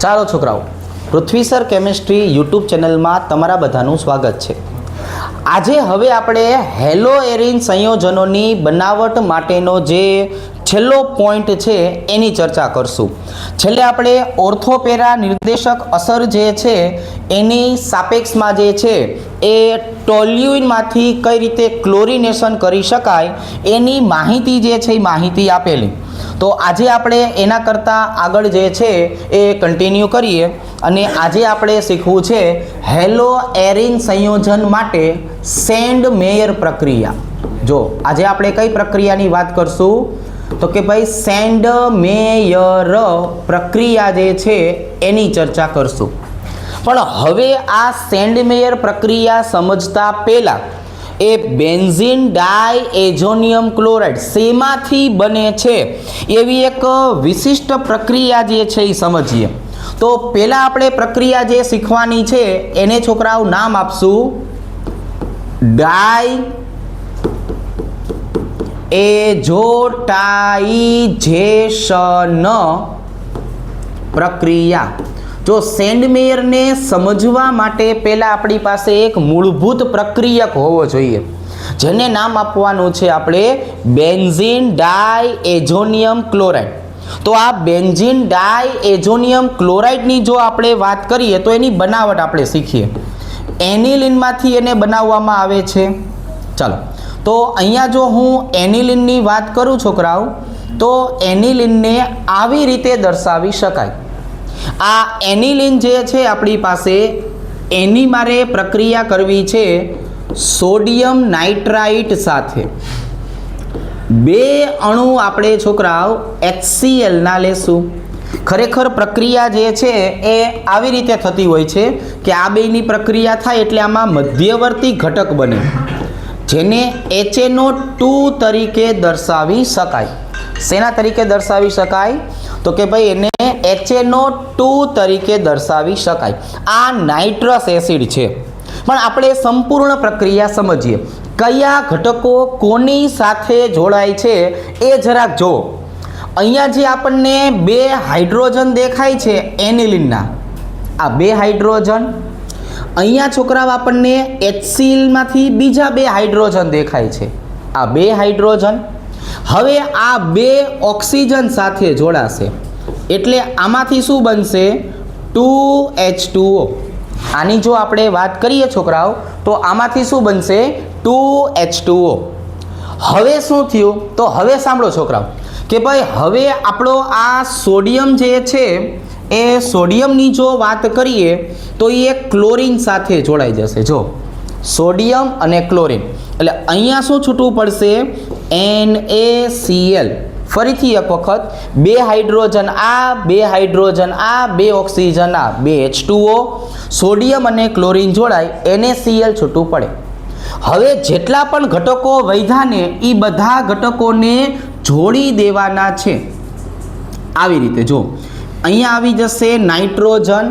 ચાલો છોકરાઓ, પૃથ્વી sir chemistry YouTube ચેનલમાં તમારા બધાનું સ્વાગત છે। આજે હવે આપણે હેલો એરિન સંયોજનોની બનાવટ માટેનો જે છેલ્લો પોઈન્ટ છે એની ચર્ચા કરશું। છેલ્લે આપણે ઓર્થોપેરા નિર્દેશક અસર જે છે એની સાપેક્ષમાં જે છે એ ટોલ્યુઇનમાંથી કઈ રીતે ક્લોરિનેશન કરી શકાય એની માહિતી જે છે એ માહિતી આપેલી। તો આજે આપણે એના કરતાં આગળ જે છે એ કન્ટિન્યુ કરીએ અને આજે આપણે શીખવું છે હેલો એરિન સંયોજન માટે સેન્ડ મેયર પ્રક્રિયા। જો આજે આપણે કઈ પ્રક્રિયાની વાત કરશું તો કે ભાઈ સેન્ડ મેયર પ્રક્રિયા જે છે એની ચર્ચા કરશું। પણ હવે આ સેન્ડ મેયર પ્રક્રિયા સમજતા પહેલા એ બેન્ઝીન ડાયએઝોનિયમ ક્લોરાઇડ શેમાંથી બને છે એવી એક વિશિષ્ટ પ્રક્રિયા જે છે એ સમજીએ। તો પહેલા આપણે પ્રક્રિયા જે શીખવાની છે એને છોકરાઓ નામ આપશું ડાયએઝોટાઇઝેશન પ્રક્રિયા। જો સેન્ડ મેયરને સમજવા માટે પહેલા આપણી પાસે એક મૂળભૂત પ્રક્રિયક હોવો જોઈએ જેને નામ આપવાનું છે આપણે બેન્ઝીન ડાયએઝોનિયમ ક્લોરાઇડ। તો આ બેન્ઝીન ડાયએઝોનિયમ ક્લોરાઇડની જો આપણે વાત કરીએ તો એની બનાવટ આપણે શીખીએ। એનિલિનમાંથી એને બનાવવામાં આવે છે। ચાલો, તો અહીંયા જો હું એનિલિનની વાત કરું છોકરાઓ તો એનિલિનને આવી રીતે દર્શાવી શકાય। આ એનિલિન જે છે આપણી પાસે એની મારે પ્રક્રિયા કરવી છે સોડિયમ નાઇટ્રાઇટ સાથે। બે અણુ આપણે છોકરાઓ HCl ના લેશું। ખરેખર પ્રક્રિયા જે છે એ આવી રીતે થતી હોય છે કે આ બેની પ્રક્રિયા થાય એટલે આમાં મધ્યવર્તી ઘટક બને જેને HNO2 તરીકે દર્શાવી શકાય। શેના તરીકે દર્શાવી શકાય તો કે ભાઈ એને HNO2 તરીકે દર્શાવી શકાય। આ નાઇટ્રસ એસિડ છે। પણ આપણે સંપૂર્ણ પ્રક્રિયા સમજીએ કયા ઘટકો કોની સાથે જોડાય છે એ જરાક જુઓ। અહીંયા જે આપણને બે હાઇડ્રોજન દેખાય છે એનિલિનના, આ બે હાઇડ્રોજન, અહીંયા છોકરાઓ આપણને HClમાંથી બીજા બે હાઇડ્રોજન દેખાય છે, આ બે હાઇડ્રોજન। હવે આ બે ઓક્સિજન સાથે જોડાશે એટલે આમાંથી શું બનશે 2H2O। આની જો આપણે વાત કરીએ છોકરાઓ તો આમાંથી શું બનશે 2H2O। હવે શું થયું તો હવે સાંભળો છોકરાઓ કે ભાઈ હવે આપણો આ સોડિયમ જે છે એ સોડિયમની જો વાત કરીએ તો એ ક્લોરીન સાથે જોડાઈ જશે। જો સોડિયમ અને ક્લોરીન એટલે અહીંયા શું છૂટવું પડશે NaCl। ફરીથી એક વખત બે હાઇડ્રોજન આ, બે હાઇડ્રોજન આ, બે ઓક્સિજન આ, બે H2O, સોડિયમ અને ક્લોરીન જોડાય NaCl છૂટવું પડે। હવે જેટલા પણ ઘટકો વૈધાને એ બધા ઘટકોને જોડી દેવાના છે આવી રીતે। જો અહીંયા આવી જશે નાઇટ્રોજન,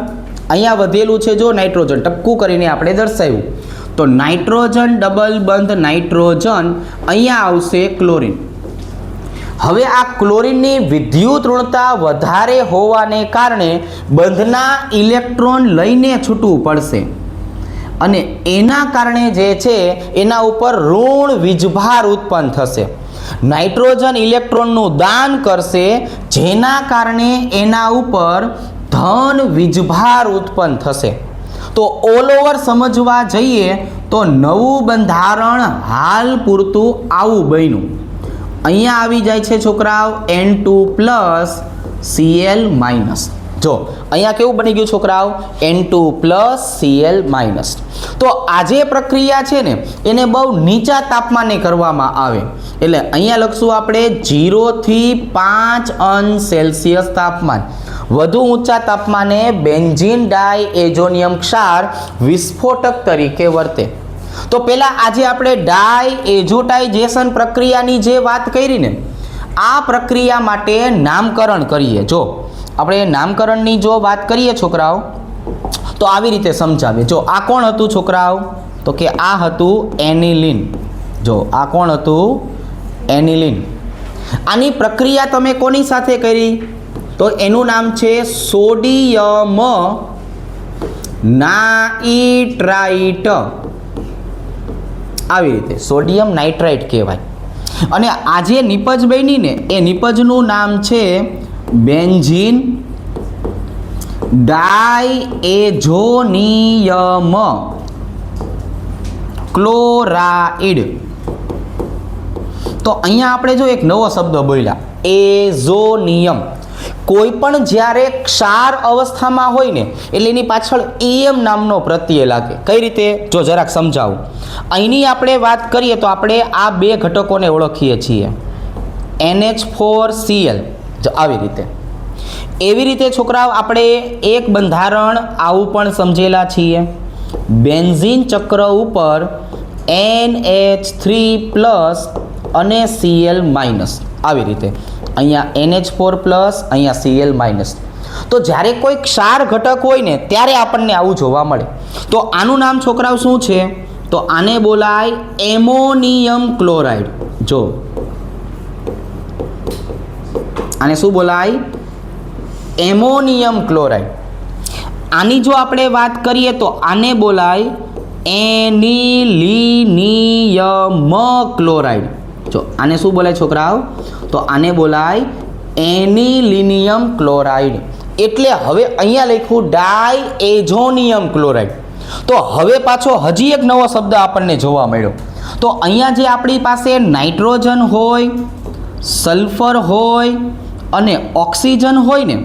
અહીંયા વધેલું છે જો નાઇટ્રોજન ટપકું કરીને આપણે દર્શાવ્યું તો નાઇટ્રોજન ડબલ બંધ નાઇટ્રોજન, અહીંયા આવશે ક્લોરીન। હવે આ ક્લોરીનની વિદ્યુત ઋણતા વધારે હોવાને કારણે બંધના ઇલેક્ટ્રોન લઈને છૂટવું પડશે અને એના કારણે જે છે એના ઉપર ઋણ વીજભાર ઉત્પન્ન થશે। નાઇટ્રોજન ઇલેક્ટ્રોનનું દાન કરશે જેના કારણે એના ઉપર ધન વીજભાર ઉત્પન્ન થશે। તો ઓલ ઓવર સમજવા જઈએ તો નવું બંધારણ હાલ પૂરતું આવું બન્યું। અહીંયા આવી જાય છે છોકરાઓ N2+Cl-। જો અહીંયા કેવું બની ગયું છોકરાઓ N2+Cl-। તો આ જે પ્રક્રિયા છે ને એને બહુ નીચા તાપમાને કરવામાં આવે એટલે અહીંયા લખશું આપણે 0 થી 5 અંશ સેલ્સિયસ તાપમાન। વધુ ઊંચા તાપમાને બેન્ઝીન ડાયએઝોનિયમ ક્ષાર વિસ્ફોટક તરીકે વર્તે। તો પહેલાં આજે આપણે ડાયએઝોટાઇઝેશન પ્રક્રિયાની જે વાત કરી ને આ પ્રક્રિયા માટે નામકરણ કરીએ। જો આપણે નામકરણની જો વાત કરીએ છોકરાઓ તો આવી રીતે સમજાવે। જો આ કોણ હતું છોકરાઓ તો કે આ હતું એનિલિન। જો આ કોણ હતું એનિલિન। આની પ્રક્રિયા તમે કોની સાથે કરી તો એનું નામ છે સોડિયમ નાઇટ્રાઇટ. આવી રીતે સોડિયમ નાઇટ્રાઇટ કહેવાય. અને આ જે નિપજ બની ને એ નિપજનું નામ છે બેન્ઝીન ડાયએઝોનિયમ ક્લોરાઇડ. તો અહીંયા આપણે જો એક નવો શબ્દ બોલ્યા એઝોનિયમ. કોઈ પણ જ્યારે ક્ષાર અવસ્થામાં હોય ને એટલે એની પાછળ એમ નામનો પ્રત્યય લાગે. કઈ રીતે? જો જરાક સમજાવું. અહીંની આપણે વાત કરીએ તો આપણે આ બે ઘટકોને ઓળખીએ છીએ NH4Cl. આવી રીતે. એવી રીતે છોકરાઓ આપણે એક બંધારણ આવું પણ સમજેલા છીએ. બેન્ઝીન ચક્ર ઉપર NH3+ અને Cl-. આવી રીતે અહીંયા NH4+, અહીંયા Cl-. તો જ્યારે કોઈ ક્ષાર ઘટક હોય ને ત્યારે આપણને આવું જોવા મળે. તો આનું નામ છોકરાઓ શું છે? તો આને બોલાય એમોનિયમ ક્લોરાઇડ. જો આને શું બોલાય? Ammonium chloride. આની જો આપણે વાત કરીએ તો આને બોલાય એનિલિનિયમ ક્લોરાઇડ. જો આને શું બોલાય છોકરાઓ? તો આને બોલાય એનિલિનિયમ ક્લોરાઇડ. એટલે હવે અહીંયા લખ્યું ડાયએઝોનિયમ ક્લોરાઇડ. તો હવે પાછો હજી એક નવો શબ્દ આપણને જોવા મળ્યો. તો અહીંયા જે આપણી પાસે નાઇટ્રોજન હોય, સલ્ફર હોય અને ઓક્સિજન હોય ને,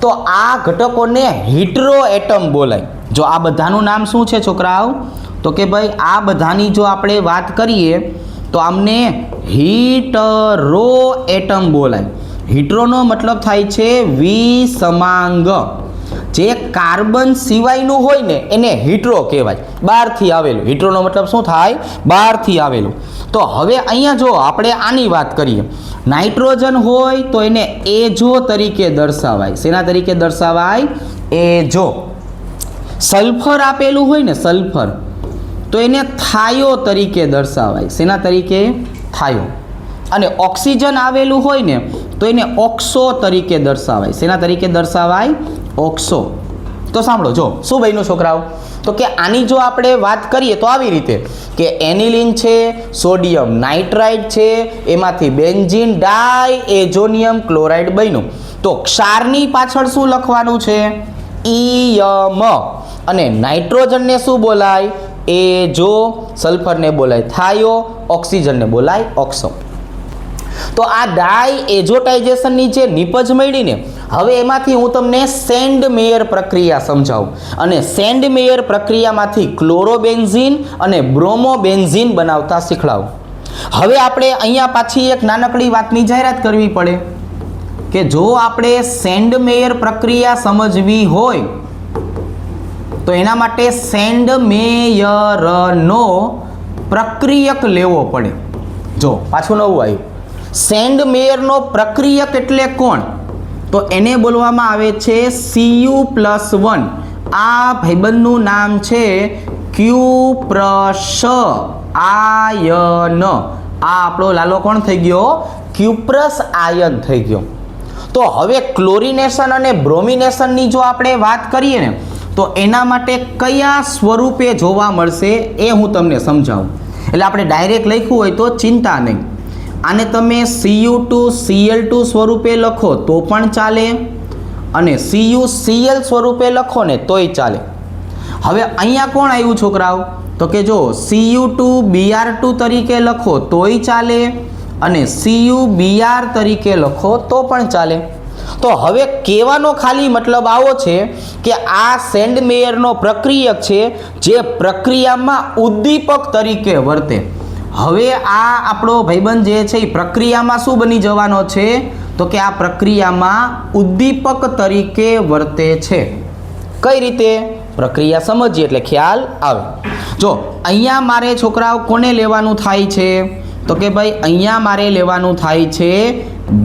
તો આ ઘટકોને હીટરો એટમ બોલાય. જો આ બધાનું નામ શું છે છોકરાઓ? તો કે ભાઈ આ બધાની જો આપણે વાત કરીએ તો આમને હીટરો એટમ બોલાય. હીટરોનો મતલબ થાય છે વિષમાંગ. જે કાર્બન સિવાયનું હોય ને એને હીટરો કહેવાય, બહારથી આવેલું. હીટરોનો મતલબ શું થાય? બહારથી આવેલું. તો હવે અહીંયા જો આપણે આની વાત કરીએ, નાઇટ્રોજન હોય તો એને એજો તરીકે દર્શાવાય. શેના તરીકે દર્શાવાય? એજો. સલ્ફર આપેલું હોય ને સલ્ફર, તો એને થાયો તરીકે દર્શાવાય. શેના તરીકે? થાયો. અને ઓક્સિજન આવેલું હોય ને તો એને ઓક્સો તરીકે દર્શાવાય. શેના તરીકે દર્શાવાય? ઓક્સો. તો સાંભળો, જો શું બન્યું છોકરાઓ? તો કે આની જો આપણે વાત કરીએ તો આવી રીતે કે એનિલિન છે, સોડિયમ નાઇટ્રાઇટ છે, એમાંથી બેન્ઝીન ડાયએઝોનિયમ ક્લોરાઇડ બન્યું. તો ક્ષારની પાછળ શું લખવાનું છે? ઈયમ. અને નાઇટ્રોજનને શું બોલાય? એજો. સલ્ફરને બોલાય થાયો, ઓક્સિજનને બોલાય ઓક્સો. તો આ ડાયએઝોટાઇઝેશનની જે નિપજ મળી ને, હવે એમાંથી હું તમને સેન્ડ મેયર પ્રક્રિયા સમજાવું. અને સેન્ડ મેયર પ્રક્રિયામાંથી ક્લોરોબેન્ઝીન અને બ્રોમોબેન્ઝીન બનાવતા શીખડાવું. હવે આપણે અહીંયા પાછી એક નાનકડી વાતની જાહેરાત કરવી પડે કે જો આપણે સેન્ડ મેયર પ્રક્રિયા સમજવી હોય તો એના માટે સેન્ડ મેયરનો પ્રક્રિયક લેવો પડે. જો પાછું નવું આવ્યું. સેન્ડ મેયરનો પ્રક્રિયક એટલે કોણ? તો એને બોલવામાં આવે છે Cu+1. આ ભાઈબંધનું નામ છે ક્યુપ્રસ આયન. આ આપણો લાલો કોણ થઈ ગયો? ક્યુપ્રસ આયન થઈ ગયો. તો હવે ક્લોરિનેશન અને બ્રોમિનેશનની જો આપણે વાત કરીએ ને તો એના માટે કયા સ્વરૂપે જોવા મળશે એ હું તમને સમજાવું. એટલે આપણે ડાયરેક્ટ લખ્યું હોય તો ચિંતા નહીં. આને તમે Cu2Cl2 સ્વરૂપે લખો તો પણ ચાલે અને CuCl સ્વરૂપે લખો ને તોય ચાલે. હવે અહીંયા કોણ આવ્યું છોકરાઓ? તો કે જો Cu2Br2 તરીકે લખો તોય ચાલે અને CuBr તરીકે લખો તો પણ ચાલે. તો હવે કહેવાનો ખાલી મતલબ આવો છે કે આ સેન્ડ મેયરનો પ્રક્રિયક છે જે પ્રક્રિયામાં ઉદ્દીપક તરીકે વર્તે. હવે આ આપણો ભાઈબંધ જે છે એ પ્રક્રિયામાં શું બની જવાનો છે? તો કે આ પ્રક્રિયામાં ઉદ્દીપક તરીકે વર્તે છે. કઈ રીતે? પ્રક્રિયા સમજીએ એટલે ખ્યાલ આવે. જો અહીંયા મારે છોકરાઓ કોને લેવાનું થાય છે? તો કે ભાઈ અહીંયા મારે લેવાનું થાય છે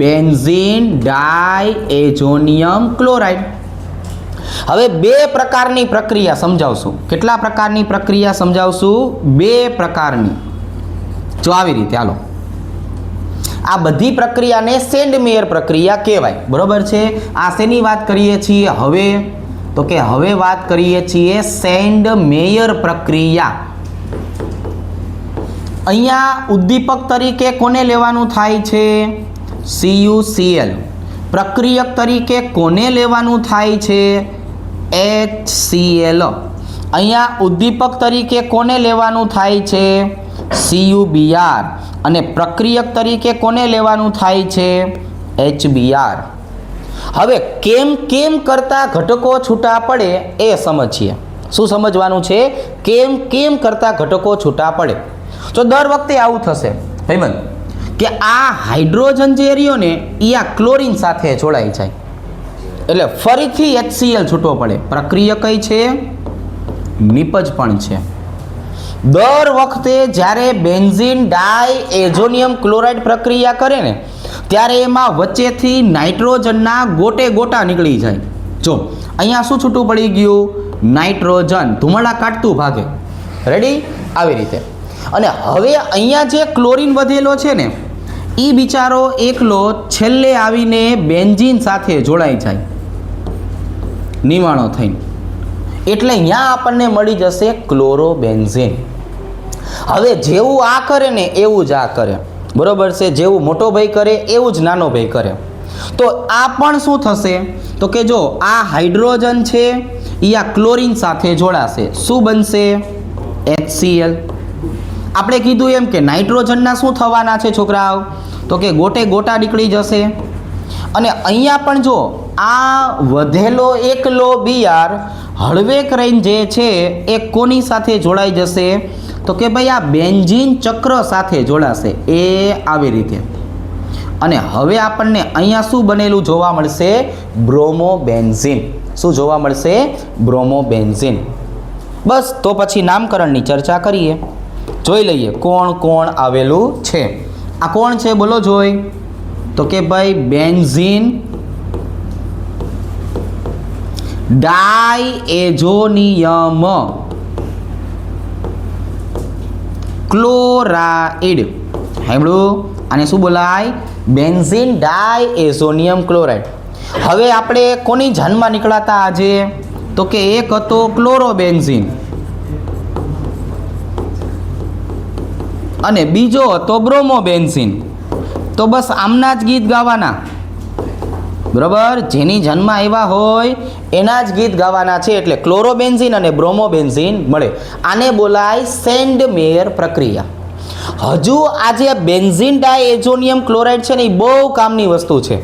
બેન્ઝીન ડાયએઝોનિયમ ક્લોરાઇડ. હવે બે પ્રકારની પ્રક્રિયા સમજાવશું. કેટલા પ્રકારની પ્રક્રિયા સમજાવશું? બે પ્રકારની. જો આવી રીતે હાલો. આ બધી પ્રક્રિયાને સેન્ડ મેયર પ્રક્રિયા કહેવાય. બરોબર છે. આ શેની વાત કરીએ છીએ હવે? તો કે હવે વાત કરીએ છીએ સેન્ડ મેયર પ્રક્રિયા. અહીંયા ઉદ્દીપક તરીકે કોને લેવાનું થાય છે? CuCl. પ્રક્રિયક તરીકે કોને લેવાનું થાય છે? HCl. અહીંયા ઉદ્દીપક તરીકે કોને લેવાનું થાય છે? CuBr. અને પ્રક્રિયક તરીકે કોને લેવાનું થાય છે? HBr. હવે કેમ કેમ કરતા ઘટકો છૂટા પડે એ સમજીએ. શું સમજવાનું છે? કેમ કેમ કરતા ઘટકો છૂટા પડે. તો દર વખતે આવું થશે ભાઈબંધ કે આ હાઇડ્રોજન જે રહ્યો ને એ આ ક્લોરીન સાથે જોડાઈ જાય એટલે ફરીથી HCl છૂટો પડે. પ્રક્રિયા કઈ છે? નિપજ પણ છે. દર વખતે જ્યારે બેન્ઝીન ડાયએઝોનિયમ ક્લોરાઇડ પ્રક્રિયા કરે ને ત્યારે એમાં વચ્ચેથી નાઇટ્રોજનના ગોટે ગોટા નીકળી જાય. જો અહીંયા શું છૂટું પડી ગયું? નાઇટ્રોજન ધુમાડા કાઢતું ભાગે. રેડી? આવી રીતે. અને હવે અહીંયા જે ક્લોરીન વધેલો છે ને એ બિચારો એકલો છેલ્લે આવીને બેન્ઝીન સાથે જોડાઈ જાય નિવાણો થઈને. એટલે અહીંયા આપણને મળી જશે ક્લોરોબેન્ઝીન. હવે જેવું આ કરે ને એવું જ આ કરે. બરોબર છે. જેવું મોટો ભાઈ કરે એવું જ નાનો ભાઈ કરે. તો આ પણ શું થશે? તો કે જો આ હાઇડ્રોજન છે એ આ ક્લોરીન સાથે જોડાશે. શું બનશે? HCl. આપણે કીધું એમ કે નાઇટ્રોજનના શું થવાના છે છોકરાઓ? તો કે ગોટે ગોટા નીકળી જશે. અને અહીંયા પણ જો આ વધેલો એકલો Br હળવેક રહીને જે છે એ કોની સાથે જોડાઈ જશે? તો કે ભાઈ આ બેન્ઝીન ચક્ર સાથે જોડાશે. એ આવી રીતે. અને હવે આપણને અહીંયા શું બનેલું જોવા મળશે? બ્રોમોબેન્ઝીન. શું જોવા મળશે? બ્રોમોબેન્ઝીન. બસ તો પછી નામકરણની ચર્ચા કરીએ. જોઈ લઈએ કોણ કોણ આવેલું છે. આ કોણ છે બોલો જોઈ? તો કે ભાઈ બેન્ઝીન ડાયએઝોનિયમ ક્લોરાઇડ. સાંભળ્યું? આને શું બોલાય? Benzene diazonium chloride. હવે આપણે કોની જાનમાં નીકળાતા આજે? તો કે એક હતો ક્લોરોબેન્ઝીન અને બીજો હતો બ્રોમોબેન્ઝીન. તો બસ આમના જ ગીત ગાવાના. બરાબર? જેની જન્મ આવ્યા હોય એના જ ગીત ગાવાના છે. એટલે ક્લોરોબેન્ઝીન અને બ્રોમોબેન્ઝીન મળે. આને બોલાય સેન્ડ મેયર પ્રક્રિયા. હજુ આજે બેન્ઝીન ડાયએઝોનિયમ ક્લોરાઇડ છે ને એ બહુ કામની વસ્તુ છે.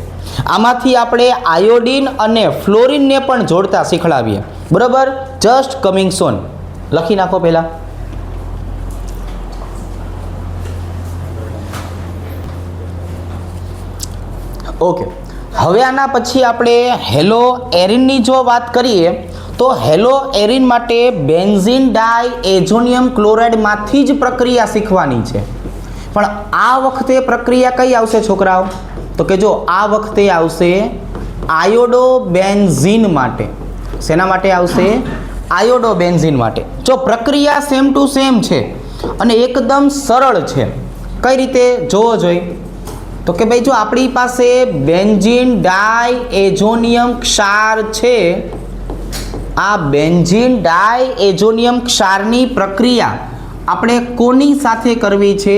આમાંથી આપણે આયોડિન અને ફ્લોરિનને પણ જોડતા શીખડાવીએ. બરાબર? જસ્ટ કમિંગ સોન. લખી નાખો પહેલાં. ઓકે. હવે આના પછી આપણે હેલો એરિનની જો વાત કરીએ તો હેલો એરિન માટે બેન્ઝીન ડાયએઝોનિયમ ક્લોરાઇડમાંથી જ પ્રક્રિયા શીખવાની છે. પણ આ વખતે પ્રક્રિયા કઈ આવશે છોકરાઓ? તો કે જો આ વખતે આવશે આયોડોબેન્ઝીન માટે. શેના માટે આવશે? આયોડોબેન્ઝીન માટે. જો પ્રક્રિયા સેમ ટુ સેમ છે અને એકદમ સરળ છે. કઈ રીતે જોવો જોઈએ? તો કે ભાઈ જો આપણી પાસે બેન્ઝીન ડાયએઝોનિયમ ક્ષાર છે. આ બેન્ઝીન ડાયએઝોનિયમ ક્ષારની પ્રક્રિયા આપણે કોની સાથે કરવી છે?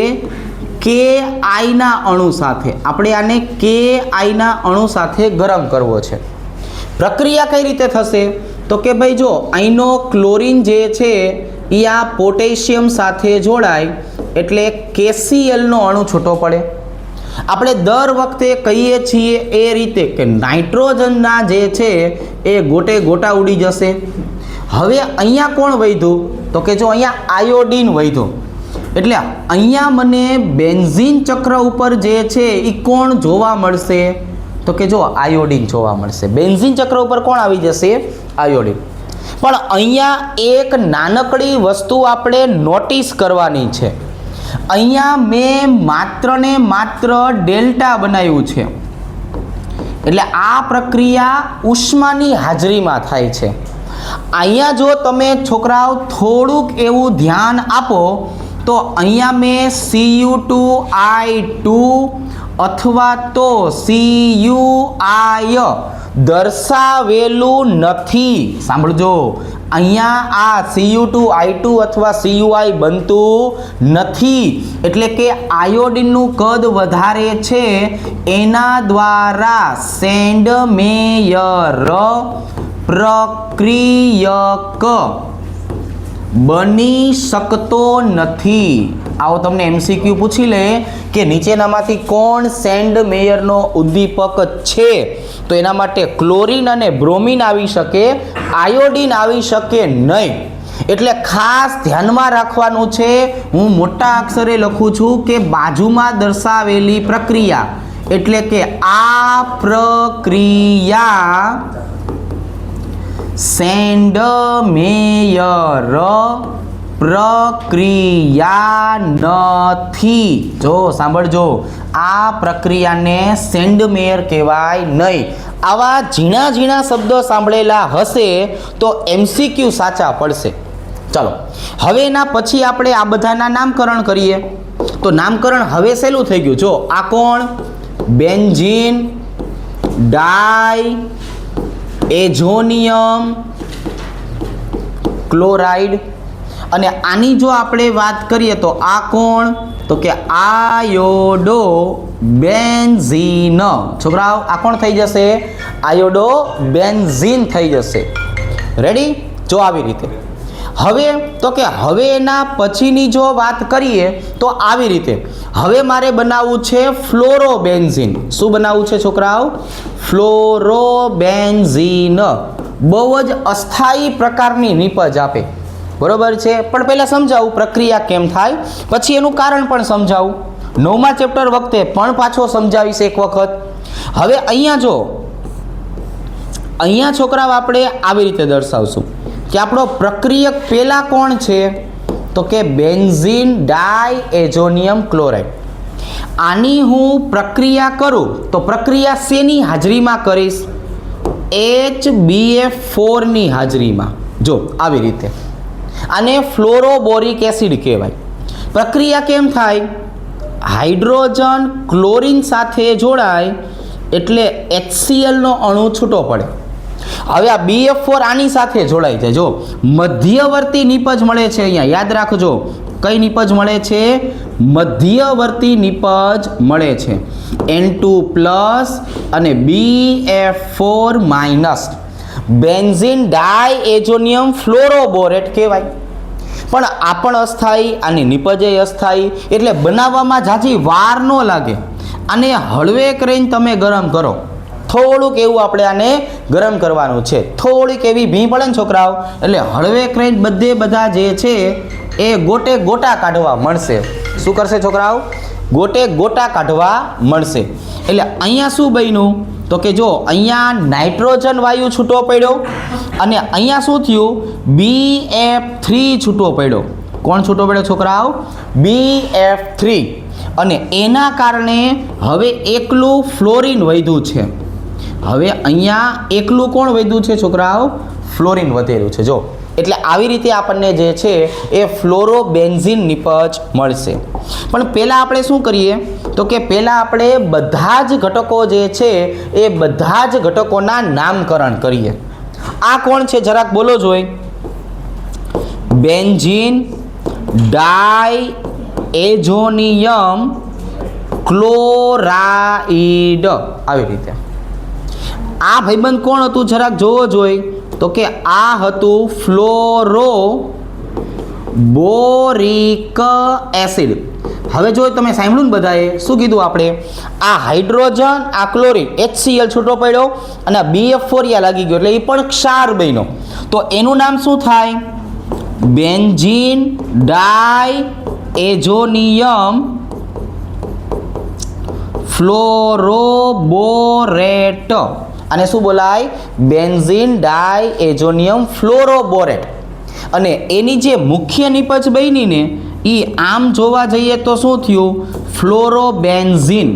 KI ના અણુ સાથે. આપણે આને KI ના અણુ સાથે ગરમ કરવો છે. પ્રક્રિયા કઈ રીતે થશે? તો કે ભાઈ જો અહીંનો ક્લોરીન જે છે એ આ પોટેશિયમ સાથે જોડાય એટલે KCl નો અણુ છૂટો પડે. આપણે દર વખતે કહીએ છીએ એ રીતે કે નાઇટ્રોજનના જે છે એ ગોટે ગોટા ઉડી જશે. હવે અહીંયા કોણ વધ્યું? તો કે જો અહીંયા આયોડિન વધ્યું. એટલે અહીંયા મને બેન્ઝીન ચક્ર ઉપર જે છે એ કોણ જોવા મળશે? તો કે જો આયોડિન જોવા મળશે. બેન્ઝીન ચક્ર ઉપર કોણ આવી જશે? આયોડિન. પણ અહીંયા એક નાનકડી વસ્તુ આપણે નોટિસ કરવાની છે. અહીંયા મેં માત્ર ને માત્ર ડેલ્ટા બનાવ્યું છે. એટલે આ પ્રક્રિયા ઉષ્માની હાજરીમાં થાય છે. અહીંયા જો તમે છોકરાઓ થોડુંક એવું ધ્યાન આપો તો અહીંયા મેં Cu2I2 અથવા તો CUI દર્શાવેલું નથી. સાંભળજો, અહીંયા આ Cu2 I2 અથવા CUI બનતું નથી. એટલે કે આયોડિનનું કદ વધારે છે એના દ્વારા સેન્ડ મેયર પ્રક્રિયક બની શકતો નથી. આવો તમને MCQ પૂછી લે કે નીચેનામાંથી કોણ સેન્ડ મેયરનો ઉદ્દીપક છે, તો એના માટે ક્લોરીન અને બ્રોમિન આવી શકે, આયોડિન આવી શકે નહીં. એટલે ખાસ ધ્યાનમાં રાખવાનું છે, હું મોટા અક્ષરે લખું છું કે બાજુમાં દર્શાવેલી પ્રક્રિયા, એટલે કે આ પ્રક્રિયા સેન્ડ મેયર પ્રક્રિયા નથી. જો સાંભળજો, આ પ્રક્રિયાને સેન્ડ મેયર કહેવાય નહીં. આવા ઝીણા ઝીણા શબ્દો સાંભળેલા હશે તો MCQ સાચા પડશે. ચાલો, હવે એના પછી આપણે આ બધાના નામકરણ કરીએ. તો નામકરણ હવે સહેલું થઈ ગયું. જો આ કોણ? બેન્ઝીન ડાય એઝોનિયમ ક્લોરાઇડ. અને આની જો આપણે વાત કરીએ તો આ કોણ? તો કે આયોડો બેન્ઝીન. છોકરાઓ આ કોણ થઈ જશે? આયોડો બેન્ઝીન થઈ જશે. રેડી? જો આવી રીતે. હવે તો કે હવે એના પછીની જો વાત કરીએ તો આવી રીતે. હવે મારે બનાવવું છે ફ્લોરોબેન્ઝીન. શું બનાવવું છે છોકરાઓ? ફ્લોરોબેન્ઝીન. બહુ જ અસ્થાયી પ્રકારની નિપજ આપે, બરોબર છે. પણ પહેલાં સમજાવું પ્રક્રિયા કેમ થાય, પછી એનું કારણ પણ સમજાવું. 9મા ચેપ્ટર વખતે પણ પાછો સમજાવીશ એક વખત. હવે અહીંયા જો, અહીંયા છોકરાઓ આપણે આવી રીતે દર્શાવશું કે આપણો પ્રક્રિયક પહેલા કોણ છે? તો કે બેન્ઝીન ડાય એઝોનિયમ ક્લોરાઇડ. આની હું પ્રક્રિયા કરું તો પ્રક્રિયા શેની હાજરીમાં કરીશ? HBF4 ની હાજરીમાં. જો આવી રીતે. આને ફ્લોરોબોરિક એસિડ કહેવાય. પ્રક્રિયા કેમ થાય? હાઇડ્રોજન ક્લોરીન સાથે જોડાય એટલે HCl નો અણુ છૂટો પડે. હવે આ BF4 આની સાથે જોડાય છે. જો મધ્યવર્તી નિપજ મળે છે અહીંયા, યાદ રાખજો. કઈ નિપજ મળે છે? મધ્યવર્તી નિપજ મળે છે. N2+ અને BF4-. બેન્ઝીન ડાયએઝોનિયમ ફ્લોરોબોરેટ કહેવાય. પણ આ પણ અસ્થાયી, આની નિપજે અસ્થાયી, એટલે બનાવવામાં ઝાઝી વાર ન લાગે. આને હળવે કરીને તમે ગરમ કરો. થોડુંક એવું આપણે આને ગરમ કરવાનું છે. થોડીક એવી ભી પડે ને છોકરાઓ, એટલે હળવે કરીને બધા જે છે એ ગોટે ગોટા કાઢવા મળશે. શું કરશે છોકરાઓ? ગોટે ગોટા કાઢવા મળશે. એટલે અહીંયા શું બન્યું? તો કે જો અહીંયા નાઇટ્રોજન વાયુ છૂટો પડ્યો અને અહીંયા શું થયું? BF3 છૂટો પડ્યો. કોણ છૂટો પડ્યો છોકરાઓ? BF3. અને એના કારણે હવે એકલું ફ્લોરિન વધ્યું છે. હવે અહીંયા એકલું કોણ વધ્યું છે છોકરાઓ? ફ્લોરિન વધેલું છે. જો એટલે આવી રીતે આપણને જે છે એ ફ્લોરોબેન્ઝીન નિપજ મળશે. પણ પહેલાં આપણે શું કરીએ? તો કે પહેલાં આપણે બધા જ ઘટકો જે છે એ બધા જ ઘટકોના નામકરણ કરીએ. આ કોણ છે જરાક બોલો જોઈ? Benzene diazonium chloride. આવી રીતે. આ ભાઈબંધ કોણ હતું જરાક જોવો જોઈ? તો કે આ હતું ફ્લોરોબોરિક એસિડ. હવે જો તમે સાંભળ્યું ને બધાએ શું કીધું આપણે? આ હાઇડ્રોજન, આ ક્લોરીન, HCl છૂટો પડ્યો અને BF4 લાગી ગયો એટલે એ પણ ક્ષાર બન્યો. તો એનું નામ શું થાય? Benzene diazonium ફ્લોરોબોરેટ. અને શું બોલાય? Benzene diazonium ફ્લોરોબોરેટ. અને એની જે મુખ્ય નિપજ બની ને એ આમ જોવા જઈએ તો શું થયું? ફ્લોરોબેન્ઝીન.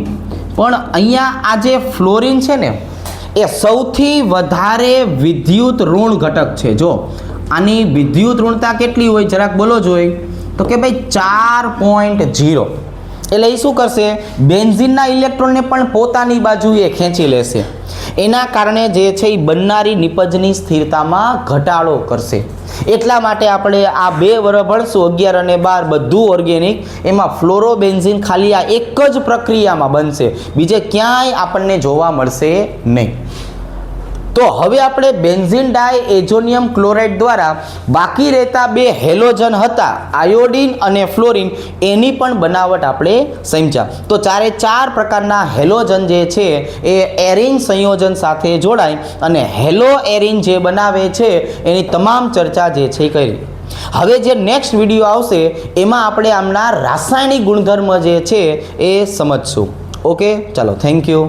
પણ અહીંયા આ જે ફ્લોરિન છે ને એ સૌથી વધારે વિદ્યુત ઋણ ઘટક છે. જો આની વિદ્યુત ઋણતા કેટલી હોય જરાક બોલો જોઈ? તો કે ભાઈ 4.0. એટલે એ શું કરશે, બેન્ઝીનના ઇલેક્ટ્રોનને પણ પોતાની બાજુએ ખેંચી લેશે. એના કારણે જે છે એ બનનારી નિપજની સ્થિરતામાં ઘટાડો કરશે. એટલા માટે આપણે આ 2 વર્ષ ભણશું 11 અને 12 બધું ઓર્ગેનિક, એમાં ફ્લોરોબેન્ઝીન ખાલી આ એક જ પ્રક્રિયામાં બનશે, બીજે ક્યાંય આપણને જોવા મળશે નહીં. તો હવે આપણે બેન્ઝીન ડાયએઝોનિયમ ક્લોરાઇડ દ્વારા બાકી રહેતા 2 હેલોજન હતા, આયોડિન અને ફ્લોરિન, એની પણ બનાવટ આપણે સમજ્યા. તો 4 પ્રકારના હેલોજન જે છે એ એરિન સંયોજન સાથે જોડાય અને હેલો એરિન જે બનાવે છે એની તમામ ચર્ચા જે છે કરી. હવે જે નેક્સ્ટ વિડીયો આવશે એમાં આપણે આમના રાસાયણિક ગુણધર્મ જે છે એ સમજશું. ઓકે, ચાલો, થેન્ક યુ.